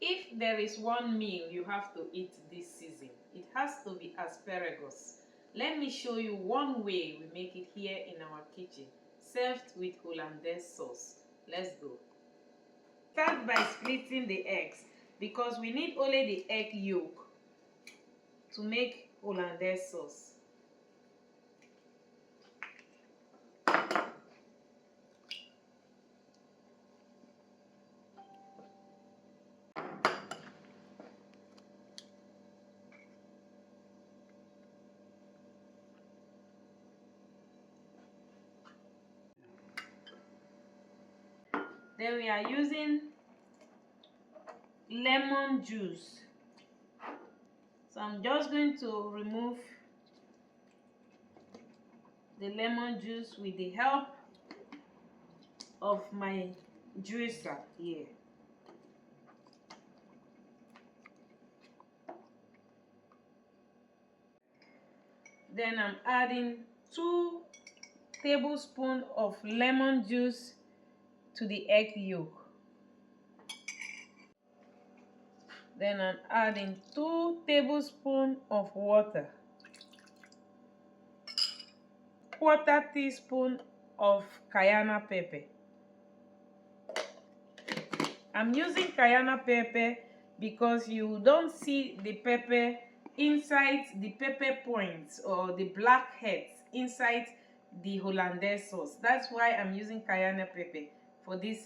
if there is one meal you have to eat this season, it has to be asparagus. Let me show you one way we make it here in our kitchen, served with Hollandaise sauce. Let's go. Start by splitting the eggs because we need only the egg yolk to make Hollandaise sauce. Then we are using lemon juice. So I'm just going to remove the lemon juice with the help of my juicer here. Then I'm adding 2 tablespoons of lemon juice to the egg yolk. Then I'm adding 2 tablespoons of water, 1/4 teaspoon of cayenne pepper. I'm using cayenne pepper because you don't see the pepper inside the pepper points or the black heads inside the Hollandaise sauce. That's why I'm using cayenne pepper for this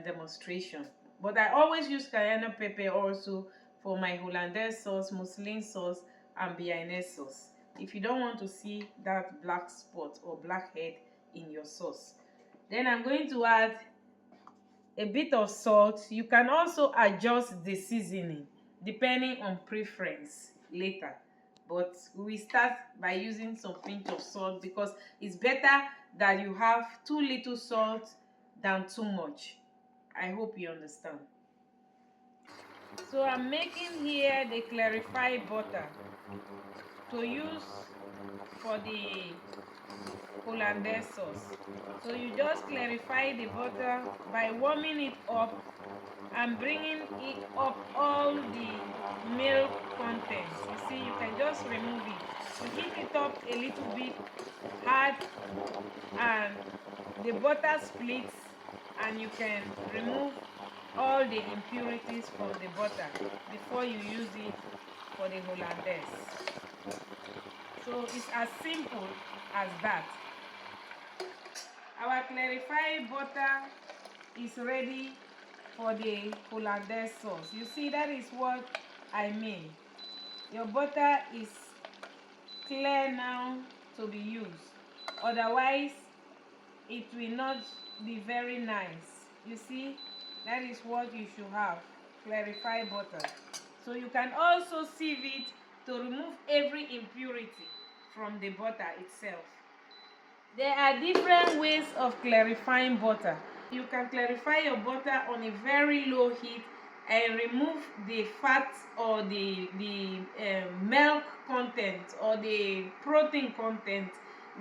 demonstration. But I always use cayenne pepper also for my Hollandaise sauce, muslin sauce, and béarnaise sauce. If you don't want to see that black spot or black head in your sauce. Then I'm going to add a bit of salt. You can also adjust the seasoning depending on preference later. But we start by using some pinch of salt because it's better that you have too little salt than too much. I hope you understand. So I'm making here the clarified butter to use for the Hollandaise sauce. So you just clarify the butter by warming it up and bringing it up all the milk contents. You see, you can just remove it. You heat it up a little bit hard and the butter splits, and you can remove all the impurities from the butter before you use it for the Hollandaise. So it's as simple as that. Our clarified butter is ready for the Hollandaise sauce. You see, that is what I mean. Your butter is clear now to be used. Otherwise, it will not be very nice. You see, that is what you should have, clarified butter. So you can also sieve it to remove every impurity from the butter itself. There are different ways of clarifying butter. You can clarify your butter on a very low heat and remove the fat or the milk content or the protein content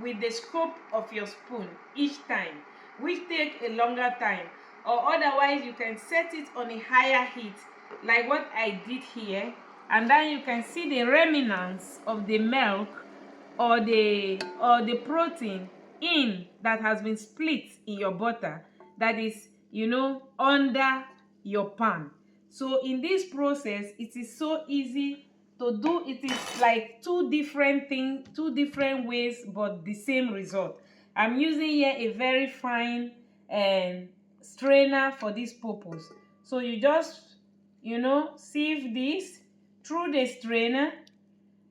with the scoop of your spoon each time, which take a longer time. Or otherwise you can set it on a higher heat like what I did here, and then you can see the remnants of the milk or the protein that has been split in your butter, that is, you know, under your pan. So in this process, it is so easy to do. It is like 2 different things, 2 different ways, but the same result. I'm using here a very fine strainer for this purpose. So you just, you know, sieve this through the strainer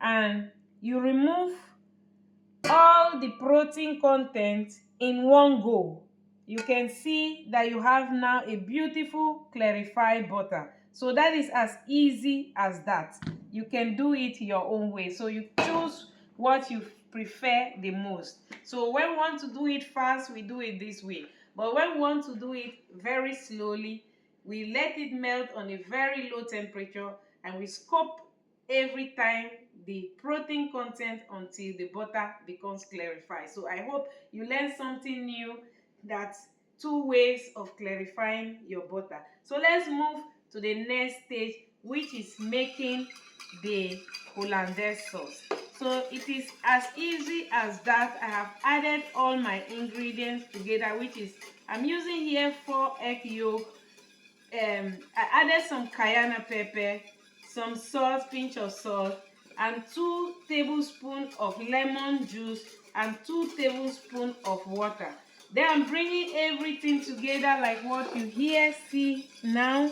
and you remove all the protein content in one go. You can see that you have now a beautiful clarified butter. So that is as easy as that. You can do it your own way. So you choose what you prefer the most. So when we want to do it fast, we do it this way. But when we want to do it very slowly, we let it melt on a very low temperature and we scoop every time the protein content until the butter becomes clarified. So I hope you learned something new, that's 2 ways of clarifying your butter. So let's move to the next stage, which is making the Hollandaise sauce. So it is as easy as that. I have added all my ingredients together, which is, I'm using here 4 egg yolk. I added some cayenne pepper, some salt, pinch of salt, and 2 tablespoons of lemon juice and 2 tablespoons of water. Then I'm bringing everything together like what you see now.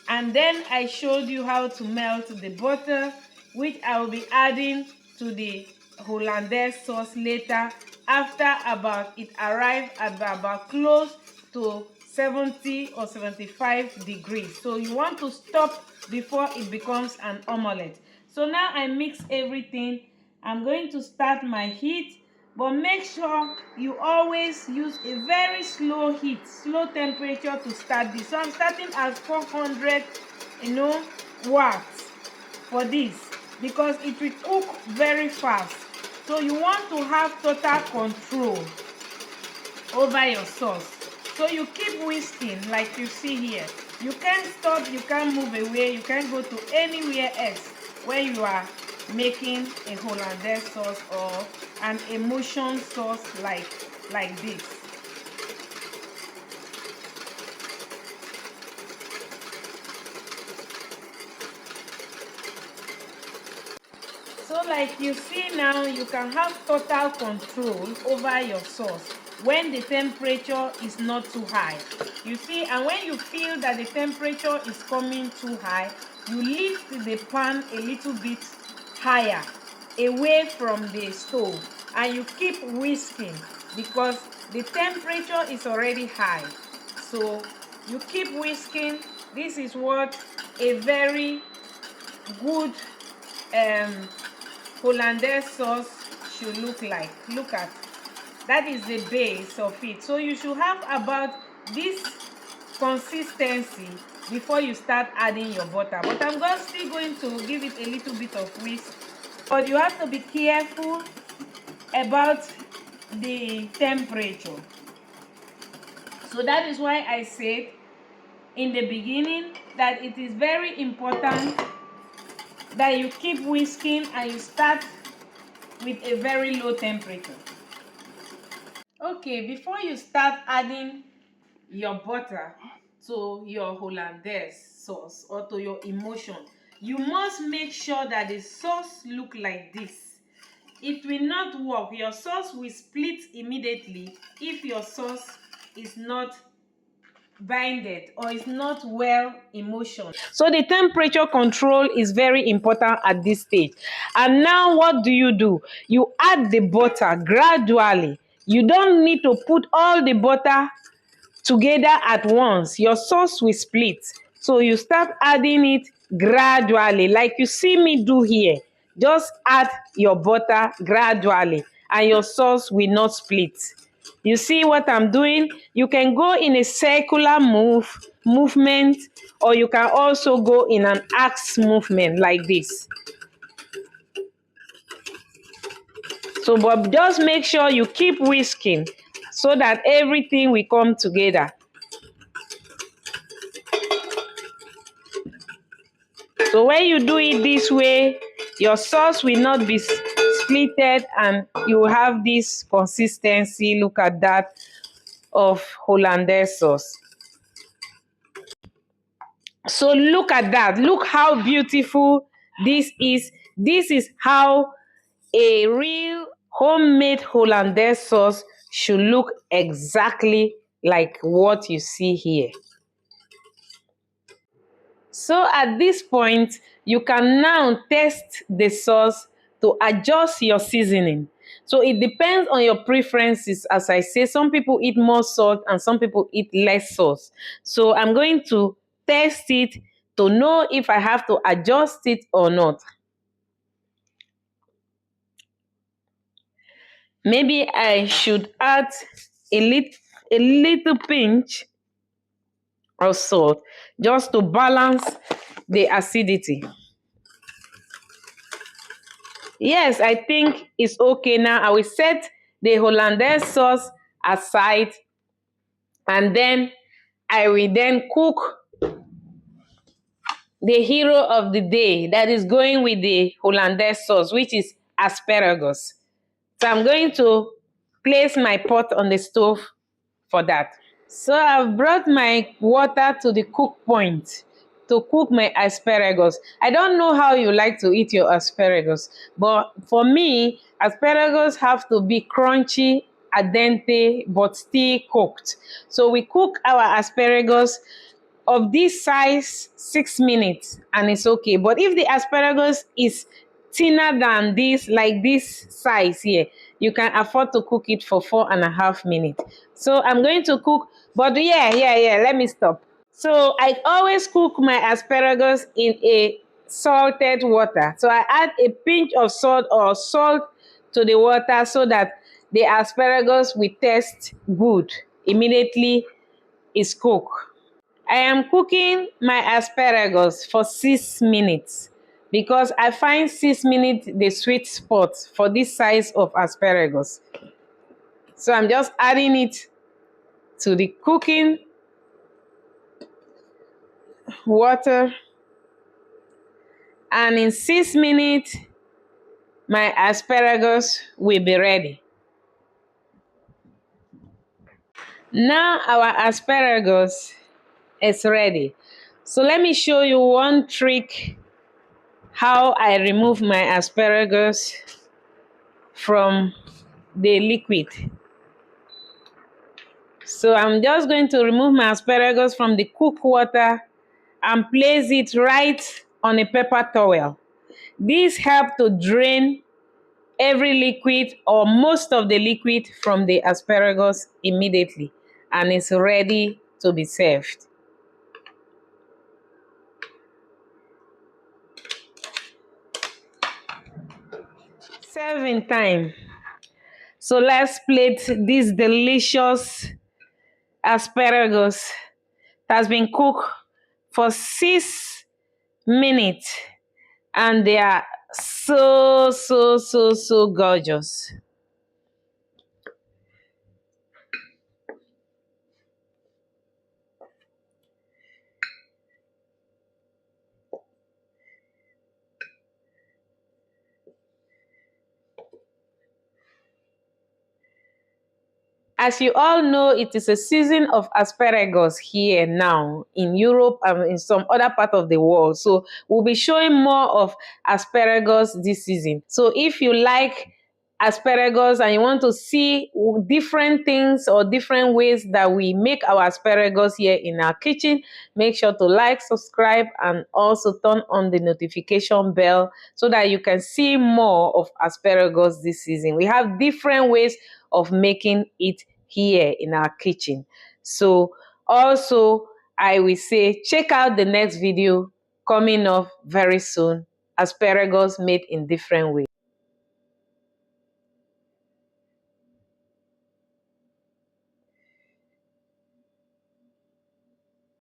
And then I showed you how to melt the butter, which I will be adding to the Hollandaise sauce later, after it arrives at about close to 70 or 75 degrees. So you want to stop before it becomes an omelette. So now I mix everything. I'm going to start my heat, but make sure you always use a very slow heat, slow temperature to start this. So I'm starting at 400 watts for this, because it will cook very fast. So you want to have total control over your sauce. So you keep whisking like you see here. You can't stop, you can't move away, you can't go to anywhere else when you are making a Hollandaise sauce or an emulsion sauce like this. So like you see now, you can have total control over your sauce when the temperature is not too high. You see, and when you feel that the temperature is coming too high, you lift the pan a little bit higher, away from the stove, and you keep whisking because the temperature is already high. So you keep whisking. This is what a very good Hollandaise sauce should look like. Look at that, is the base of it. So you should have about this consistency before you start adding your butter. But I'm still going to give it a little bit of whisk. But you have to be careful about the temperature. So that is why I said in the beginning that it is very important that you keep whisking and you start with a very low temperature. Okay, before you start adding your butter to your Hollandaise sauce or to your emulsion, you must make sure that the sauce look like this. It will not work. Your sauce will split immediately if your sauce is not binded or is not well emulsioned. So the temperature control is very important at this stage. And now what do? You add the butter gradually. You don't need to put all the butter together at once. Your sauce will split. So you start adding it gradually, like you see me do here. Just add your butter gradually and your sauce will not split. You see what I'm doing? You can go in a circular movement, or you can also go in an axe movement like this. So, but just make sure you keep whisking so that everything will come together. So when you do it this way, your sauce will not be splitted and you will have this consistency. Look at that, of Hollandaise sauce. So look at that. Look how beautiful this is. This is how a real homemade Hollandaise sauce should look, exactly like what you see here. So at this point, you can now test the sauce to adjust your seasoning. So it depends on your preferences. As I say, some people eat more salt and some people eat less sauce. So I'm going to test it to know if I have to adjust it or not. Maybe I should add a little pinch of salt just to balance the acidity. Yes, I think it's okay now. I will set the Hollandaise sauce aside and then I will then cook the hero of the day that is going with the Hollandaise sauce, which is asparagus. So I'm going to place my pot on the stove for that. So I've brought my water to the cook point to cook my asparagus. I don't know how you like to eat your asparagus, but for me, asparagus have to be crunchy, al dente, but still cooked. So we cook our asparagus of this size 6 minutes and it's okay. But if the asparagus is thinner than this, like this size here, you can afford to cook it for 4.5 minutes. So I'm going to cook, but let me stop. So I always cook my asparagus in a salted water. So I add a pinch of salt or salt to the water so that the asparagus will taste good immediately it's cooked. I am cooking my asparagus for 6 minutes because I find 6 minutes the sweet spot for this size of asparagus. So I'm just adding it to the cooking water, and in 6 minutes my asparagus will be ready. Now our asparagus is ready. So let me show you one trick how I remove my asparagus from the liquid. So I'm just going to remove my asparagus from the cooked water and place it right on a paper towel. This helps to drain every liquid or most of the liquid from the asparagus immediately, and it's ready to be served. Serving time. So let's plate this delicious asparagus that has been cooked for 6 minutes and they are so gorgeous. As you all know, it is a season of asparagus here now in Europe and in some other part of the world. So we'll be showing more of asparagus this season. So if you like asparagus and you want to see different things or different ways that we make our asparagus here in our kitchen, make sure to like, subscribe, and also turn on the notification bell so that you can see more of asparagus this season. We have different ways of making it here in our kitchen. So also I will say check out the next video coming up very soon, asparagus made in different ways.